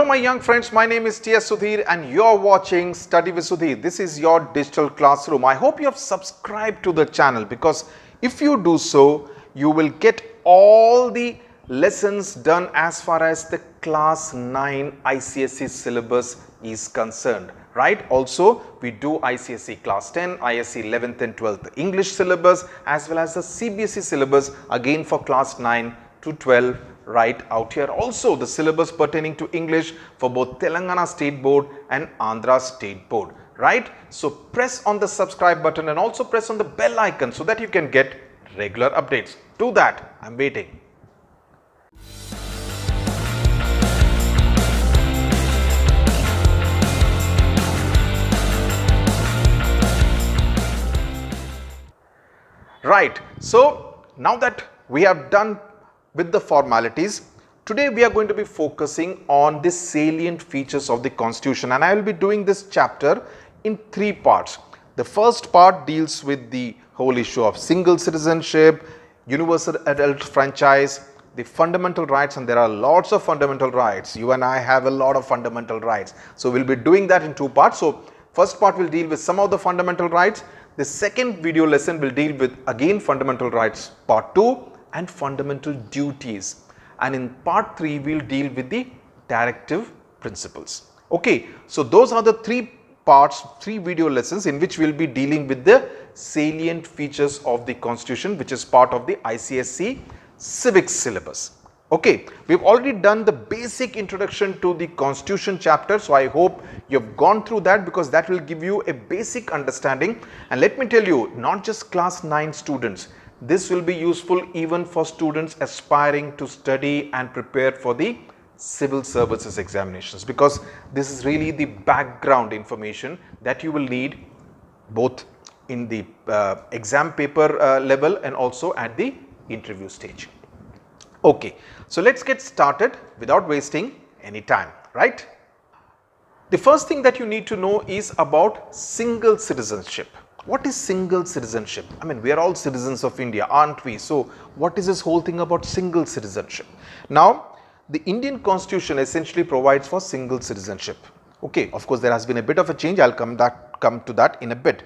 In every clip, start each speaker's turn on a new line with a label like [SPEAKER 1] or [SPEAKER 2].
[SPEAKER 1] my young friends, my name is T.S. Sudhir and you're watching Study with Sudhir. This is your digital classroom. I hope you have subscribed to the channel because if you do so, you will get all the lessons done as far as the class 9 ICSE syllabus is concerned, right? Also, we do ICSE class 10, ISC 11th and 12th English syllabus as well as the CBSE syllabus again for class 9 to 12 right out here. Also, the syllabus pertaining to English for both Telangana State Board and Andhra State Board, right? So, press on the subscribe button and also press on the bell icon so that you can get regular updates. Do that. I'm waiting. Right. So, now that we have done with the formalities, today we are going to be focusing on the salient features of the Constitution, and I will be doing this chapter in 3 parts. The first part deals with the whole issue of single citizenship, universal adult franchise, the fundamental rights, and there are lots of fundamental rights. You and I have a lot of fundamental rights. So, we will be doing that in 2 parts. So, first part will deal with some of the fundamental rights. The second video lesson will deal with again fundamental rights part 2 and fundamental duties, and in part 3 we will deal with the directive principles. Okay, so those are the 3 parts, 3 video lessons in which we will be dealing with the salient features of the Constitution, which is part of the ICSE civics syllabus. Okay, we have already done the basic introduction to the Constitution chapter, so I hope you have gone through that because that will give you a basic understanding. And let me tell you, not just class 9 students, this will be useful even for students aspiring to study and prepare for the civil services examinations, because this is really the background information that you will need both in the exam paper level and also at the interview stage. Okay, so let's get started without wasting any time, right? The first thing that you need to know is about single citizenship. What is single citizenship? I mean, we are all citizens of India, aren't we? So, what is this whole thing about single citizenship? Now, the Indian Constitution essentially provides for single citizenship. Okay, of course, there has been a bit of a change. I'll come to that in a bit.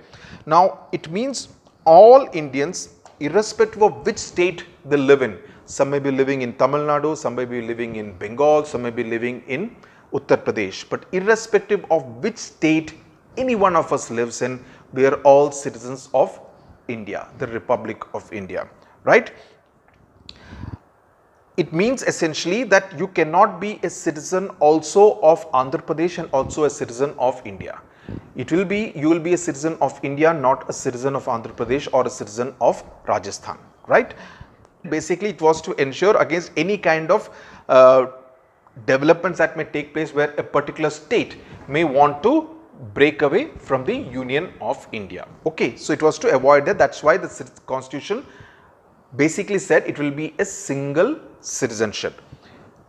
[SPEAKER 1] Now, it means all Indians, irrespective of which state they live in. Some may be living in Tamil Nadu, some may be living in Bengal, some may be living in Uttar Pradesh. But irrespective of which state any one of us lives in, we are all citizens of India, the Republic of India, right? It means essentially that you cannot be a citizen also of Andhra Pradesh and also a citizen of India. It will be, you will be a citizen of India, not a citizen of Andhra Pradesh or a citizen of Rajasthan, right? Basically, it was to ensure against any kind of developments that may take place where a particular state may want to break away from the Union of India. Okay, so it was to avoid that. That's why the Constitution basically said it will be a single citizenship.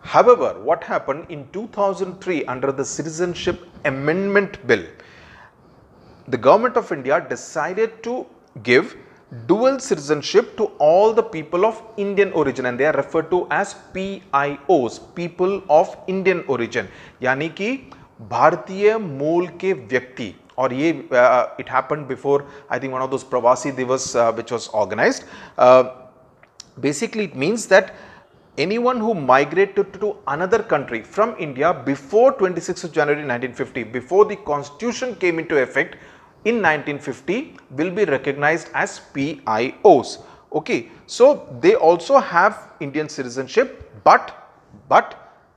[SPEAKER 1] However, what happened in 2003 under the Citizenship Amendment Bill, the government of India decided to give dual citizenship to all the people of Indian origin, and they are referred to as PIOs, people of Indian origin, यानी कि भारतीय मूल के व्यक्ति. और ये it happened before, I think, one of those Pravasi Divas which was organized. Basically, it means that anyone who migrated to another country from India before 26th of January 1950, before the Constitution came into effect in 1950, will be recognized as PIOs. Okay, so they also have Indian citizenship, but,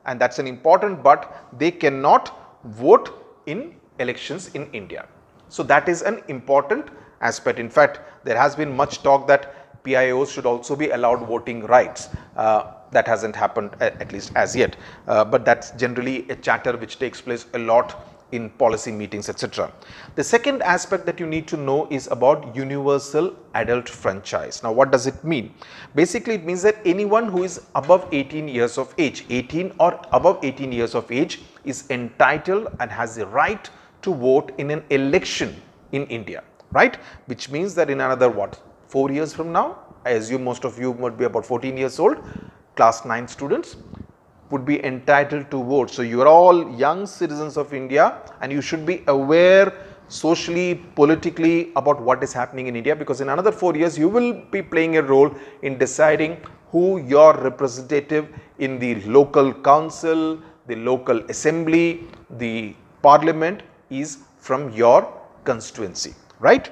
[SPEAKER 1] and that's an important but, they cannot vote in elections in India. So that is an important aspect. In fact, there has been much talk that PIOs should also be allowed voting rights. That hasn't happened at least as yet, but that's generally a chatter which takes place a lot in policy meetings, etc. The second aspect that you need to know is about universal adult franchise. Now, what does it mean? Basically, it means that anyone who is above 18 years of age, 18 or above 18 years of age, is entitled and has the right to vote in an election in India, right? Which means that in another 4 years from now, I assume most of you would be about 14 years old, class 9 students, would be entitled to vote. So you are all young citizens of India and you should be aware socially, politically about what is happening in India, because in another 4 years you will be playing a role in deciding who your representative in the local council, the local assembly, the parliament is from your constituency, right?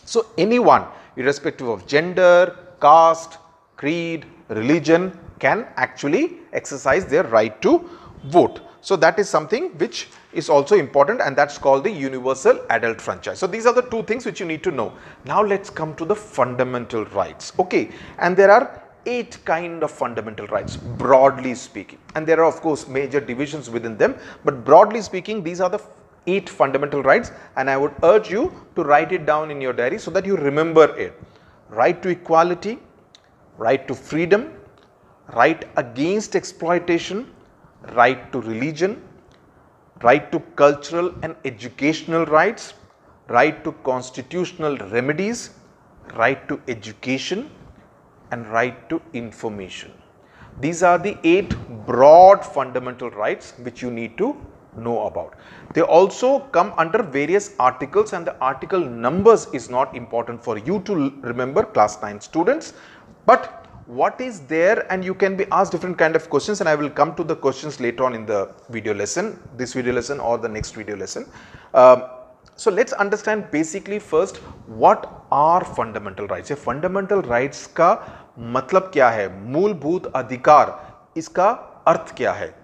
[SPEAKER 1] So anyone, irrespective of gender, caste, creed, religion, can actually exercise their right to vote. So that is something which is also important, and that's called the universal adult franchise. So these are the two things which you need to know. Now let's come to the fundamental rights. Okay, and there are 8 kind of fundamental rights, broadly speaking, and there are of course major divisions within them, but broadly speaking these are the 8 fundamental rights, and I would urge you to write it down in your diary so that you remember it. Right to equality, right to freedom, right against exploitation, right to religion, right to cultural and educational rights, right to constitutional remedies, right to education, and right to information. These are the 8 broad fundamental rights which you need to know about. They also come under various articles, and the article numbers is not important for you to remember, class 9 students, but what is there, and you can be asked different kind of questions, and I will come to the questions later on in the video lesson, this video lesson or the next video lesson. So let's understand basically first what are fundamental rights. ये fundamental rights का मतलब क्या है, मूलभूत अधिकार इसका अर्थ क्या है?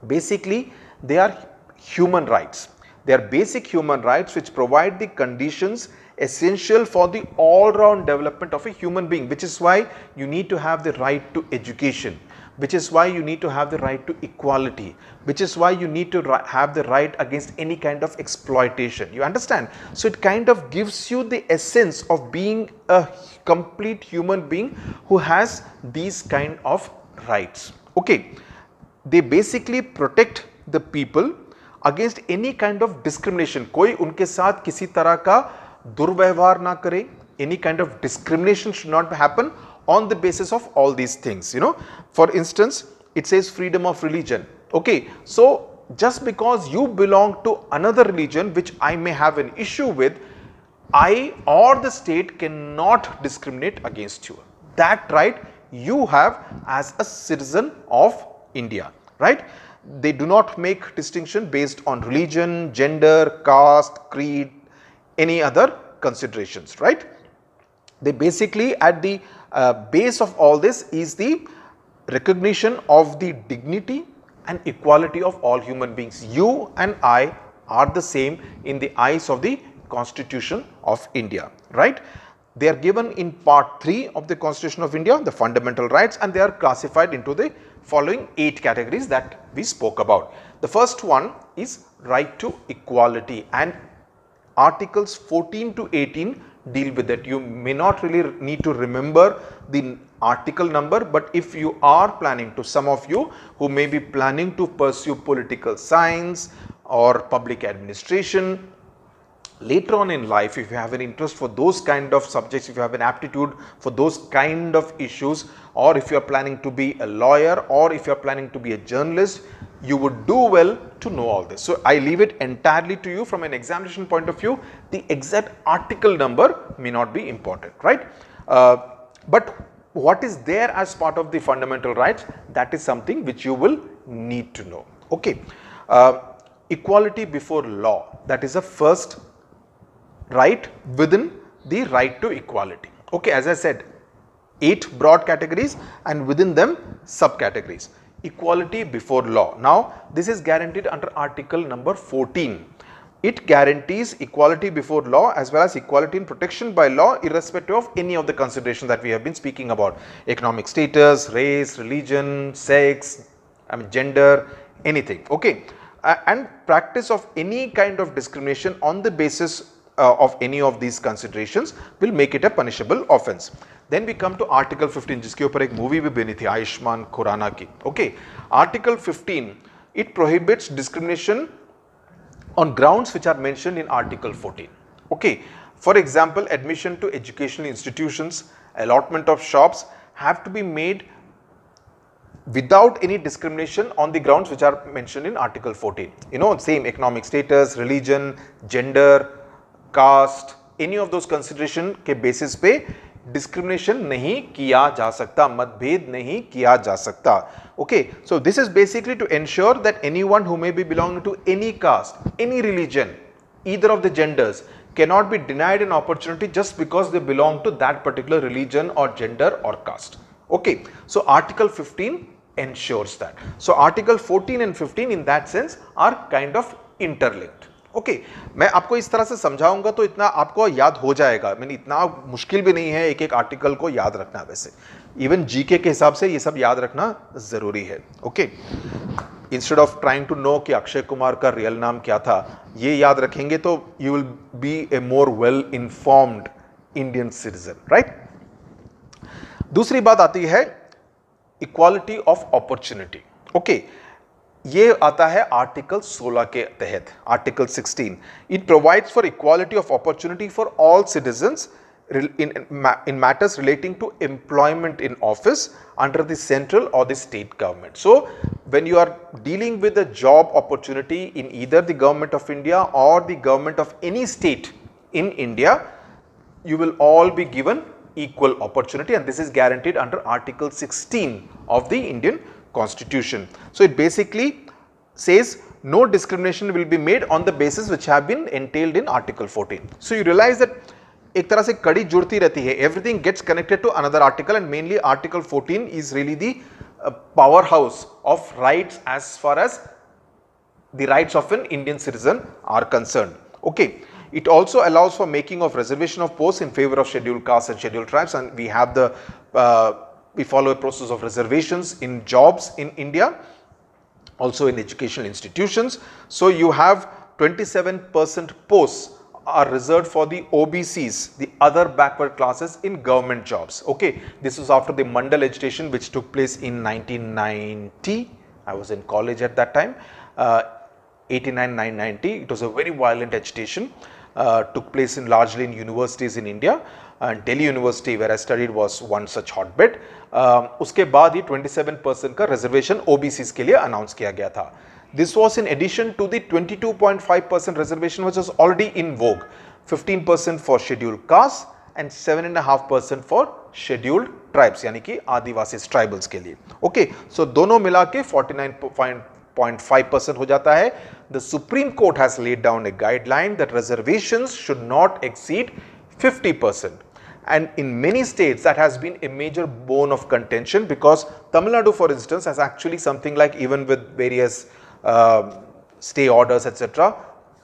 [SPEAKER 1] Basically they are human rights. They are basic human rights which provide the conditions essential for the all-round development of a human being, which is why you need to have the right to education, which is why you need to have the right to equality, which is why you need to have the right against any kind of exploitation. You understand? So it kind of gives you the essence of being a complete human being who has these kind of rights. Okay, they basically protect the people against any kind of discrimination. कोई उनके साथ किसी तरह का दुर्व्यवहार ना करे. Any kind of discrimination should not happen on the basis of all these things. You know, for instance, it says freedom of religion. Okay, so just because you belong to another religion which I may have an issue with, I or the state cannot discriminate against you. That right you have as a citizen of India, right? They do not make distinction based on religion, gender, caste, creed, any other considerations, right? They basically at the base of all this is the recognition of the dignity and equality of all human beings. You and I are the same in the eyes of the Constitution of India, right? They are given in part 3 of the Constitution of India, the fundamental rights, and they are classified into the following 8 categories that we spoke about. The first one is right to equality, and articles 14 to 18 deal with it. You may not really need to remember the article number, but if you are planning to, some of you who may be planning to pursue political science or public administration, later on in life, if you have an interest for those kind of subjects, if you have an aptitude for those kind of issues, or if you are planning to be a lawyer, or if you are planning to be a journalist, you would do well to know all this. So I leave it entirely to you. From an examination point of view, the exact article number may not be important, right? But what is there as part of the fundamental rights, that is something which you will need to know. Okay, equality before law, that is the first right within the right to equality. Okay, as I said, 8 broad categories and within them subcategories. Equality before law. Now, this is guaranteed under article number 14. It guarantees equality before law as well as equality in protection by law, irrespective of any of the considerations that we have been speaking about: economic status, race, religion, sex, gender, anything. Okay, and practice of any kind of discrimination on the basis of any of these considerations will make it a punishable offense. Then we come to article 15, जिसके ऊपर एक movie भी बनी थी आयुष्मान खुराना की. Okay, article 15, it prohibits discrimination on grounds which are mentioned in article 14. Okay, for example, admission to educational institutions, allotment of shops have to be made without any discrimination on the grounds which are mentioned in Article 14. You know, same economic status, religion, gender, caste, any of those consideration के basis पे discrimination नहीं किया जा सकता, मतभेद नहीं किया जा सकता. Okay, so this is basically to ensure that anyone who may be belonging to any caste, any religion, either of the genders cannot be denied an opportunity just because they belong to that particular religion or gender or caste. Okay, so Article 15 ensures that. So Article 14 and 15 in that sense are kind of interlinked. Okay, मैं आपको इस तरह से समझाऊंगा तो इतना आपको याद हो जाएगा. मैंने इतना मुश्किल भी नहीं है एक एक आर्टिकल को याद रखना. वैसे इवन जीके के हिसाब से ये सब याद रखना जरूरी है. Okay, instead of trying to know कि अक्षय कुमार का रियल नाम क्या था, ये याद रखेंगे तो you will be A more well informed Indian citizen, right. दूसरी बात आती है इक्वालिटी ऑफ अपॉर्चुनिटी. ओके, ये आता है आर्टिकल 16 के तहत. Article 16 it provides for equality of opportunity for all citizens in matters relating to employment in office under the central or the state government. So when you are dealing with a job opportunity in either the government of India or the government of any state in India, you will all be given equal opportunity, and this is guaranteed under Article 16 of the Indian Constitution. So it basically says no discrimination will be made on the basis which have been entailed in Article 14. So you realize that एक तरह से कड़ी जुड़ती रहती है. Everything gets connected to another article, and mainly Article 14 is really the powerhouse of rights as far as the rights of an Indian citizen are concerned. Okay, it also allows for making of reservation of posts in favor of scheduled castes and scheduled tribes, and we have the we follow a process of reservations in jobs in India, also in educational institutions. So you have 27% posts are reserved for the OBCs, the other backward classes in government jobs. Okay, this was after the Mandal agitation which took place in 1990. I was in college at that time. 89-990. It was a very violent agitation. Took place in largely in universities in India. And Delhi University where I studied was one such hotbed. उसके बाद ही 27% का reservation OBCs के लिए announce किया गया था. This was in addition to the 22.5% reservation which was already in vogue, 15% for scheduled castes and 7.5% for scheduled tribes, यानी कि आदिवासी ट्राइबल्स के लिए. ओके, सो दोनों मिला के 49.5% हो जाता है. The Supreme Court has laid down a guideline that reservations should not exceed 50%. And in many states that has been a major bone of contention, because Tamil Nadu, for instance, has actually something like, even with various stay orders etc.,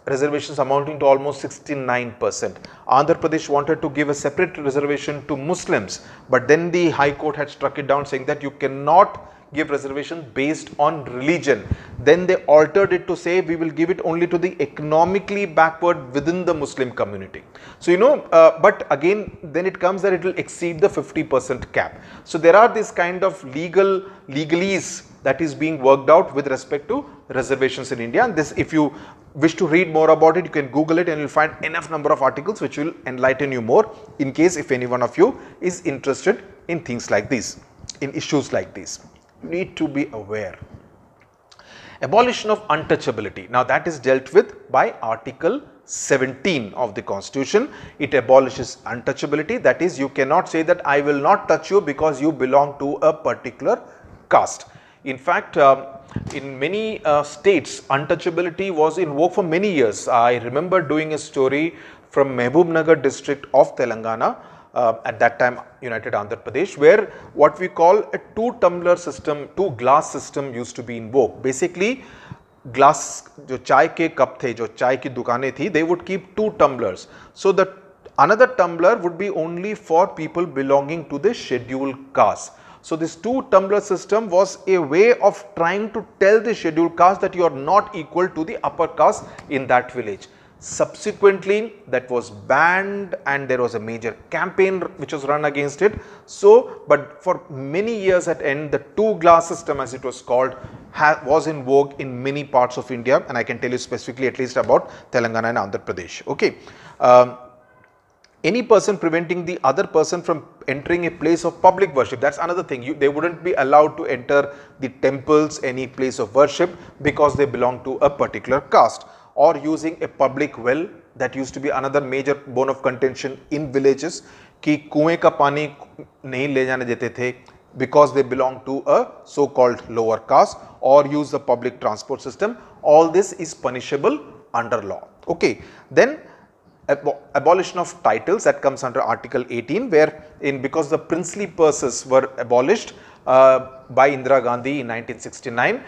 [SPEAKER 1] reservations amounting to almost 69%. Andhra Pradesh wanted to give a separate reservation to Muslims, but then the High Court had struck it down saying that you cannot give reservation based on religion. Then they altered it to say we will give it only to the economically backward within the Muslim community. So you know, but again then it comes that it will exceed the 50% cap. So there are this kind of legalese that is being worked out with respect to reservations in India, and this, if you wish to read more about it, you can Google it and you'll find enough number of articles which will enlighten you more, in case if any one of you is interested in things like this, in issues like this. You need to be aware. Abolition of untouchability. Now that is dealt with by Article 17 of the Constitution. It abolishes untouchability, that is, you cannot say that I will not touch you because you belong to a particular caste. In fact, in many states, untouchability was in vogue for many years. I remember doing a story from Mehboob district of Telangana, at that time United Andhra Pradesh, where what we call a two-tumbler system, two-glass system used to be in vogue. Basically, glass, जो चाय के cup थे, जो चाय की दुकानें थी, they would keep two tumblers. So the another tumbler would be only for people belonging to the scheduled caste. So this two-tumbler system was a way of trying to tell the scheduled caste that you are not equal to the upper caste in that village. Subsequently, that was banned and there was a major campaign which was run against it. So, but for many years at end, the two-glass system, as it was called, was in vogue in many parts of India, and I can tell you specifically at least about Telangana and Andhra Pradesh. Okay. Any person preventing the other person from entering a place of public worship. That's another thing. They wouldn't be allowed to enter the temples, any place of worship, because they belong to a particular caste. Or using a public well, that used to be another major bone of contention in villages, कि कुएं का पानी नहीं ले जाने देते थे because they belong to a so-called lower caste, or use the public transport system. All this is punishable under law. Okay, then abolition of titles, that comes under Article 18, where because the princely purses were abolished by Indira Gandhi in 1969,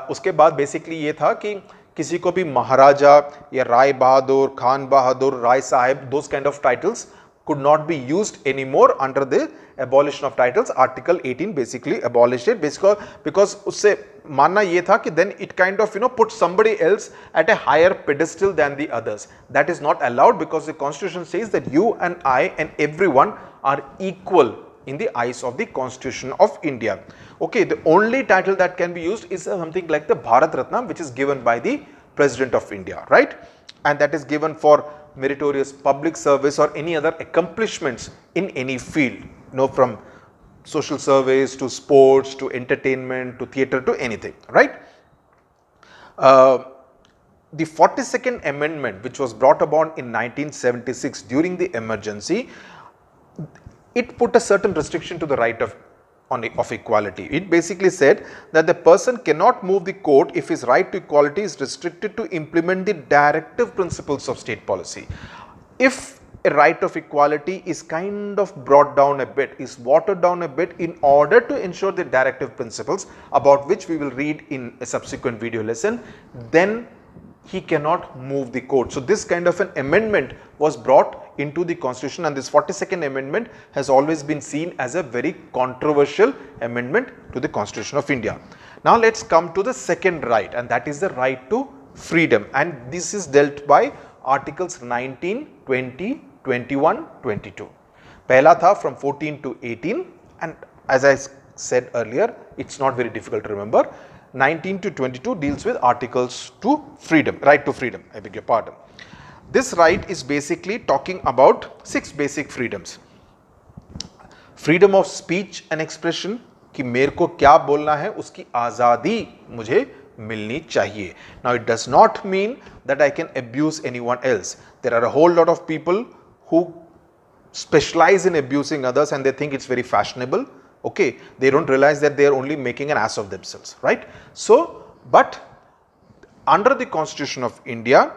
[SPEAKER 1] उसके बाद basically ये था कि किसी को भी महाराजा या राय बहादुर, खान बहादुर, राय साहब, those kind of titles could not be used anymore under the abolition of titles. Article 18 basically abolished it, because उससे मानना ये था कि then it kind of put somebody else at a higher pedestal than the others. That is not allowed, because the constitution says that you and I and everyone are equal in the eyes of the Constitution of India. Okay, the only title that can be used is something like the Bharat Ratna, which is given by the President of India, right? And that is given for meritorious public service or any other accomplishments in any field, from social service to sports to entertainment to theatre to anything, right? The 42nd Amendment, which was brought about in 1976 during the emergency, it put a certain restriction to the right of equality. It basically said that the person cannot move the court if his right to equality is restricted to implement the directive principles of state policy. If a right of equality is kind of brought down a bit, is watered down a bit in order to ensure the directive principles, about which we will read in a subsequent video lesson, then he cannot move the court. So this kind of an amendment was brought into the constitution, and this 42nd Amendment has always been seen as a very controversial amendment to the Constitution of India. Now let's come to the second right, and that is the right to freedom, and this is dealt by Articles 19, 20, 21, 22. Pehla tha from 14 to 18, and as I said earlier, it's not very difficult to remember. 19 to 22 deals with articles to freedom, right to freedom, I beg your pardon. This right is basically talking about 6 basic freedoms. Freedom of speech and expression, कि मेरे को क्या बोलना है उसकी आज़ादी मुझे मिलनी चाहिए. Now it does not mean that I can abuse anyone else. There are a whole lot of people who specialize in abusing others and they think it's very fashionable. Okay, they don't realize that they are only making an ass of themselves, right? So, but under the Constitution of India,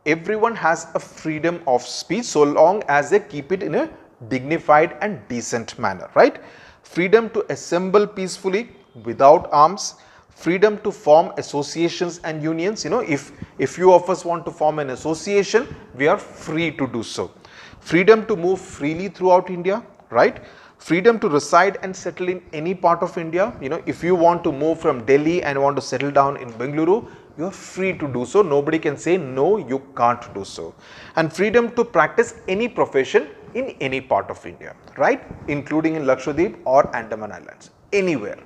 [SPEAKER 1] everyone has a freedom of speech so long as they keep it in a dignified and decent manner, right? Freedom to assemble peacefully without arms, freedom to form associations and unions. If few of us want to form an association, we are free to do so. Freedom to move freely throughout India, right? Freedom to reside and settle in any part of India. If you want to move from Delhi and want to settle down in Bengaluru, you are free to do so. Nobody can say no, you can't do so. And freedom to practice any profession in any part of India, right? Including in Lakshadweep or Andaman Islands, anywhere.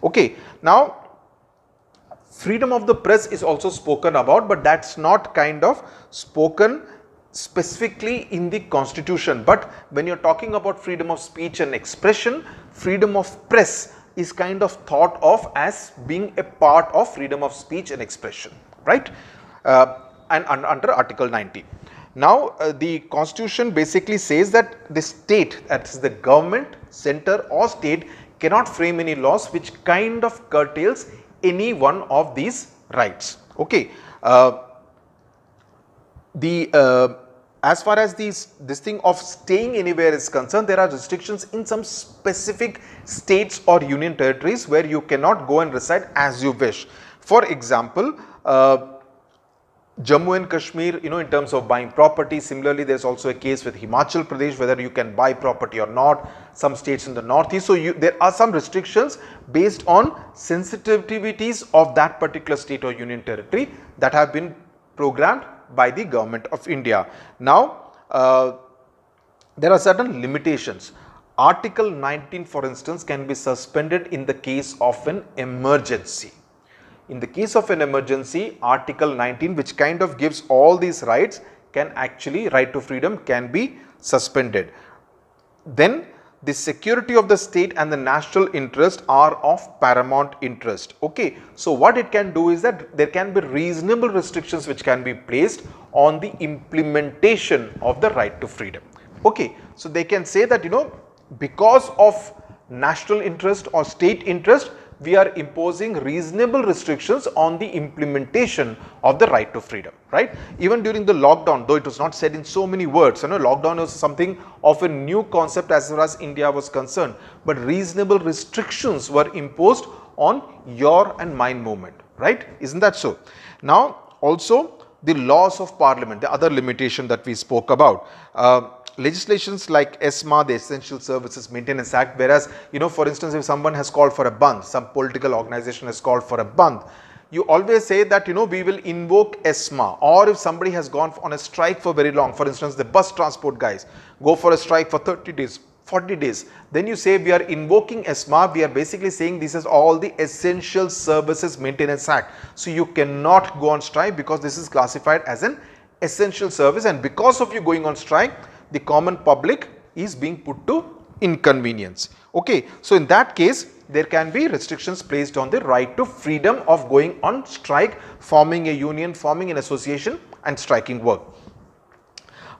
[SPEAKER 1] Okay, now freedom of the press is also spoken about, but that's not kind of spoken specifically in the Constitution. But when you're talking about freedom of speech and expression, freedom of press is kind of thought of as being a part of freedom of speech and expression, right? And under Article 90. Now the Constitution basically says that the state, that is the government, center or state, cannot frame any laws which kind of curtails any one of these rights. Okay, as far as this thing of staying anywhere is concerned, there are restrictions in some specific states or union territories where you cannot go and reside as you wish. For example, Jammu and Kashmir, in terms of buying property. Similarly, there is also a case with Himachal Pradesh, whether you can buy property or not. Some states in the northeast. So there are some restrictions based on sensitivities of that particular state or union territory that have been programmed by the government of India. Now, there are certain limitations. Article 19, for instance, can be suspended in the case of an emergency. In the case of an emergency, Article 19, which kind of gives all these rights, can actually, right to freedom can be suspended. Then the security of the state and the national interest are of paramount interest. Okay, so what it can do is that there can be reasonable restrictions which can be placed on the implementation of the right to freedom. Okay, so they can say that, you know, because of national interest or state interest, we are imposing reasonable restrictions on the implementation of the right to freedom, right? Even during the lockdown, though it was not said in so many words, you know, lockdown was something of a new concept as far as India was concerned, but reasonable restrictions were imposed on your and mine movement, right? Isn't that so? Now, also the laws of parliament, the other limitation that we spoke about, legislations like ESMA, the Essential Services Maintenance Act, whereas, you know, for instance, if someone has called for a bandh, some political organization has called for a bandh, you always say that, you know, we will invoke ESMA. Or if somebody has gone on a strike for very long, for instance, the bus transport guys go for a strike for 30 days, 40 days, then you say we are invoking ESMA. We are basically saying this is all the Essential Services Maintenance Act. So you cannot go on strike because this is classified as an essential service, and because of you going on strike, the common public is being put to inconvenience. Okay, so in that case, there can be restrictions placed on the right to freedom of going on strike, forming a union, forming an association and striking work.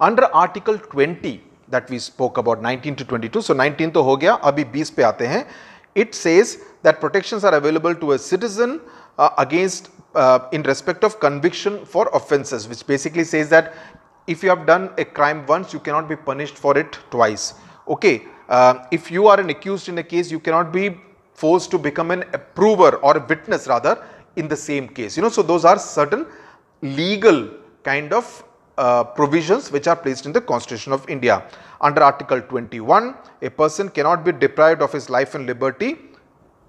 [SPEAKER 1] Under Article 20 that we spoke about, 19 to 22, so 19 to ho gaya, abhi 20 pe aate hain. It says that protections are available to a citizen against in respect of conviction for offences, which basically says that if you have done a crime once, you cannot be punished for it twice. Okay, if you are an accused in a case, you cannot be forced to become an approver or a witness rather in the same case. You know, so those are certain legal kind of provisions which are placed in the Constitution of India. Under Article 21, a person cannot be deprived of his life and liberty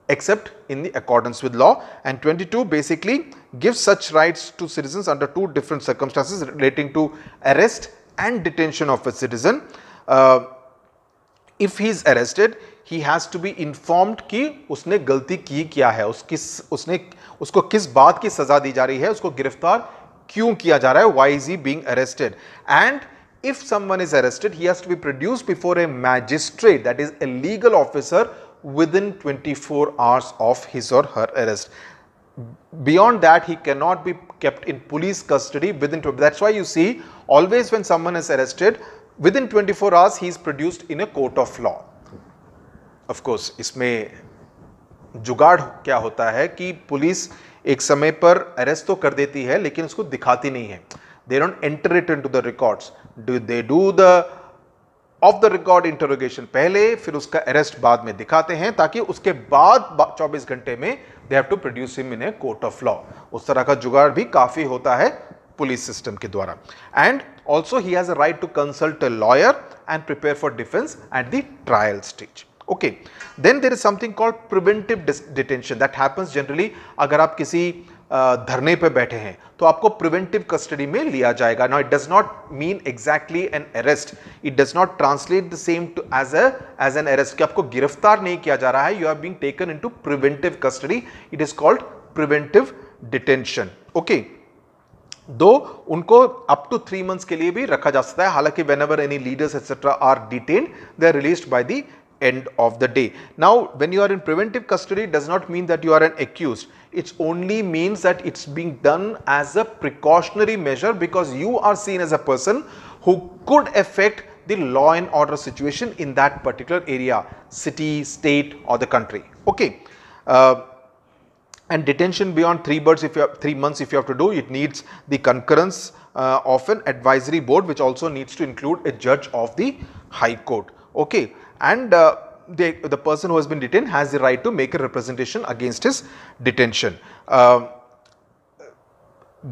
[SPEAKER 1] except in the accordance with law, and 22 basically gives such rights to citizens under two different circumstances relating to arrest and detention of a citizen. If he is arrested, he has to be informed कि उसने गलती की क्या है, उसको किस बात की सजा दी जा रही है, उसको गिरफ्तार क्यों किया जा रहा है, why is he being arrested, and if someone is arrested, he has to be produced before a magistrate, that is a legal officer, within 24 hours of his or her arrest. Beyond that, he cannot be kept in police custody within 24. That's why you see always when someone is arrested, within 24 hours he is produced in a court of law. Of course, इसमें जुगाड़ क्या होता है कि police एक समय पर arrest तो कर देती है लेकिन उसको दिखाती नहीं है. They don't enter it into the records. They do the of the record interrogation पहले, फिर उसका अरेस्ट बाद में दिखाते हैं ताकि उसके बाद 24 घंटे में they have to produce him in a court of law. उस तरह का जुगाड़ भी काफी होता है पुलिस सिस्टम के द्वारा. And also he has a right to consult a lawyer and prepare for defence at the trial stage. Okay, then there is something called preventive detention that happens generally. अगर आप किसी धरने पे बैठे हैं तो आपको प्रिवेंटिव कस्टडी में लिया जाएगा. Now it does not mean exactly an arrest, it does not translate the same to as an arrest कि आपको गिरफ्तार नहीं किया जा रहा है. You are being taken into preventive custody. It is called preventive detention. Okay, दो उनको अप टू 3 months के लिए भी रखा जा सकता है. हालांकि whenever any leaders etc are detained, they are released by the end of the day. Now, when you are in preventive custody, it does not mean that you are an accused. It only means that it's being done as a precautionary measure because you are seen as a person who could affect the law and order situation in that particular area, city, state or the country. Okay. And detention beyond 3 months if you have to do, it needs the concurrence of an advisory board, which also needs to include a judge of the High Court. Okay. And the person who has been detained has the right to make a representation against his detention.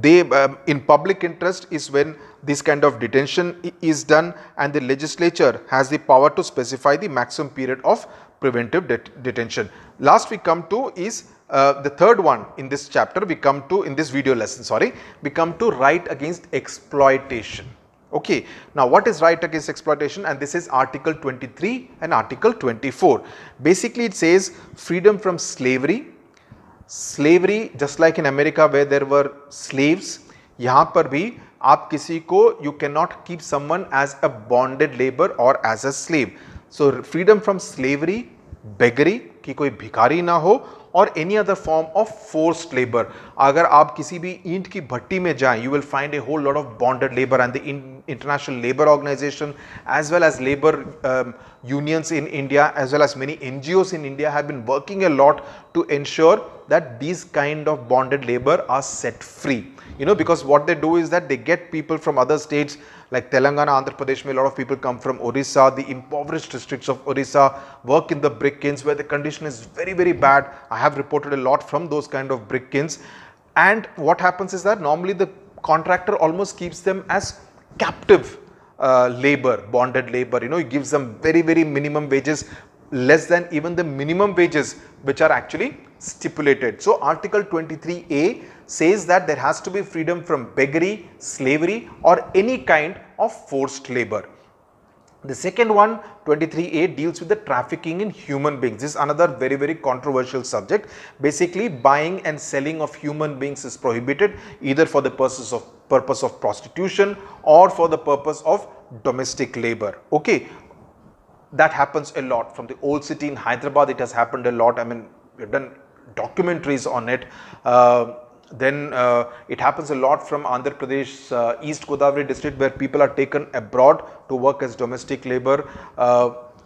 [SPEAKER 1] In public interest is when this kind of detention is done, and the legislature has the power to specify the maximum period of preventive detention. Last we come to is the third one in this chapter. We come to, in this video lesson, we come to right against exploitation. Okay, now what is right against exploitation? And this is Article 23 and Article 24. Basically, it says freedom from slavery. Slavery, just like in America where there were slaves, यहाँ पर भी आप किसी को, you cannot keep someone as a bonded labor or as a slave. So freedom from slavery, beggary, कि कोई भिखारी ना हो, और any other form of forced labor. अगर आप किसी भी ईंट की भट्टी में जाएं, you will find a whole lot of bonded labor, and the International Labour Organization as well as labor unions in India as well as many NGOs in India have been working a lot to ensure that these kind of bonded labor are set free. You know, because what they do is that they get people from other states like Telangana, Andhra Pradesh, a lot of people come from Orissa, the impoverished districts of Orissa, work in the brick kilns where the condition is very, very bad. I have reported a lot from those kind of brick kilns. And what happens is that normally the contractor almost keeps them as captive labor, bonded labor. You know, he gives them very, very minimum wages, less than even the minimum wages which are actually stipulated. So Article 23A says that there has to be freedom from beggary, slavery, or any kind of forced labor. The second one, 23A, deals with the trafficking in human beings. This is another very, very controversial subject. Basically, buying and selling of human beings is prohibited either for the purpose of prostitution or for the purpose of domestic labor. Okay, that happens a lot. From the old city in Hyderabad, it has happened a lot. I mean, we've done documentaries on it. Then it happens a lot from Andhra Pradesh, East Godavari district, where people are taken abroad to work as domestic labor.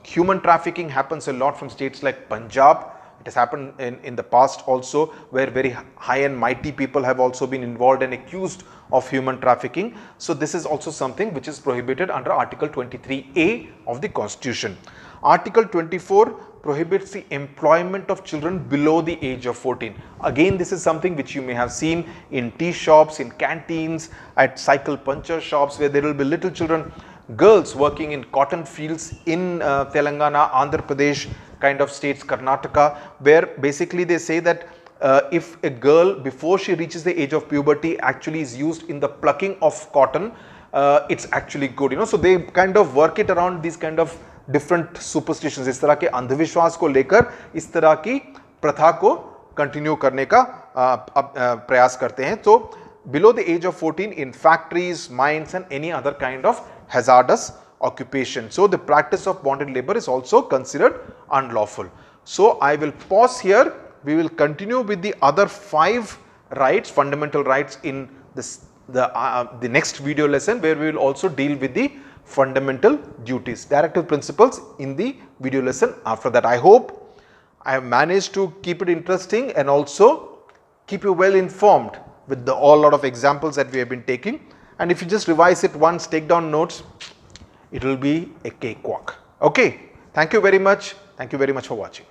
[SPEAKER 1] Human trafficking happens a lot from states like Punjab. It has happened in the past also, where very high and mighty people have also been involved and accused of human trafficking. So this is also something which is prohibited under Article 23A of the Constitution. Article 24 prohibits the employment of children below the age of 14. Again, this is something which you may have seen in tea shops, in canteens, at cycle puncture shops, where there will be little children, girls working in cotton fields in Telangana, Andhra Pradesh kind of states, Karnataka, where basically they say that if a girl before she reaches the age of puberty actually is used in the plucking of cotton, it's actually good, you know. So they kind of work it around these kind of different superstitions. इस तरह के अंधविश्वास को लेकर इस तरह की प्रथा को कंटिन्यू करने का प्रयास करते हैं. So below the age of 14 in factories, mines and any other kind of hazardous occupation. So the practice of bonded labor is also considered unlawful. So I will pause here. We will continue with the other 5 rights, fundamental rights, in this the next video lesson, where we will also deal with the fundamental duties, directive principles, in the video lesson after that. I hope I have managed to keep it interesting and also keep you well informed with the all lot of examples that we have been taking. And if you just revise it once, take down notes, it will be a cakewalk. Okay, thank you very much. Thank you very much for watching.